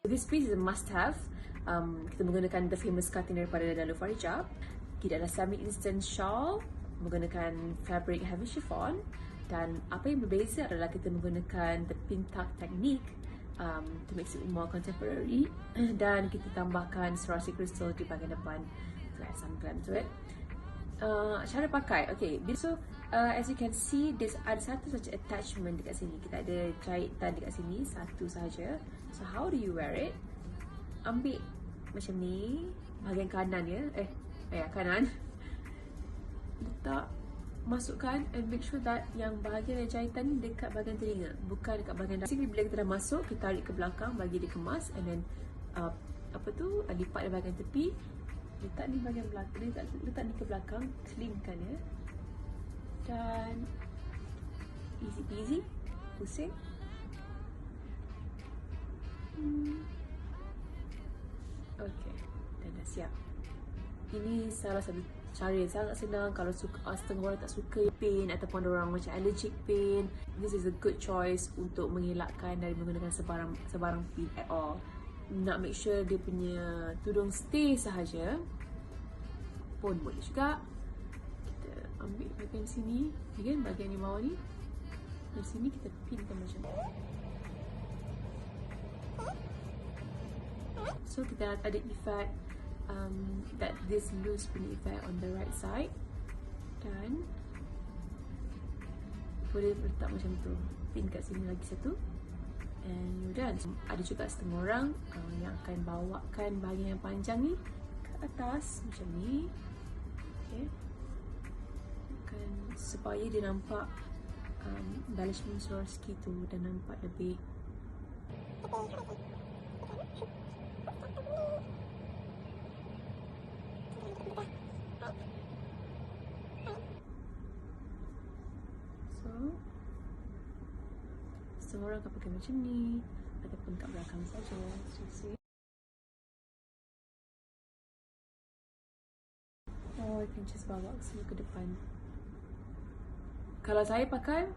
This piece is a must-have. Kita menggunakan the famous cutting daripada Naelofar Hijab. Kita adalah semi-instant shawl menggunakan fabric heavy chiffon, dan apa yang berbeza adalah kita menggunakan the pin tuck technique to make it more contemporary, dan kita tambahkan Swarovski crystal di bahagian depan to add some glam to it. Cara pakai, okay, so as you can see, ada satu saja attachment dekat sini. Kita ada jahitan dekat sini, satu saja. So how do you wear it? Ambil macam ni, bahagian kanan ya, kanan. Letak, masukkan, and make sure that yang bahagian jahitan ni dekat bahagian telinga, bukan dekat bahagian dalam. Bila kita dah masuk, kita tarik ke belakang bagi dia kemas, and then lipat di bahagian tepi, letak ni bahagian belakang, letak ni ke belakang, cleankan ya, dan easy peasy, pusing. Okay, dan dah siap. Ini salah satu cara yang sangat senang kalau setengah orang tak suka pain ataupun ada orang macam allergic pain. This is a good choice untuk mengelakkan dari menggunakan sebarang pin at all. Nak make sure dia punya tudung stay sahaja pun boleh juga. Kita ambil bahagian sini, bahagian di bawah ni, dari sini kita pinkan macam ni. So kita ada effect that this loose punya effect on the right side, dan boleh letak macam tu, pin kat sini lagi satu, and you're done. Ada juga setengah orang yang akan bawakan bahagian yang panjang ni ke atas macam ni, okay, supaya dia nampak embellishment Swarovski tu dan nampak lebih semua orang akan pakai macam ni ataupun kat belakang saja. Oh, you can just bawa semua ke depan. Kalau saya pakai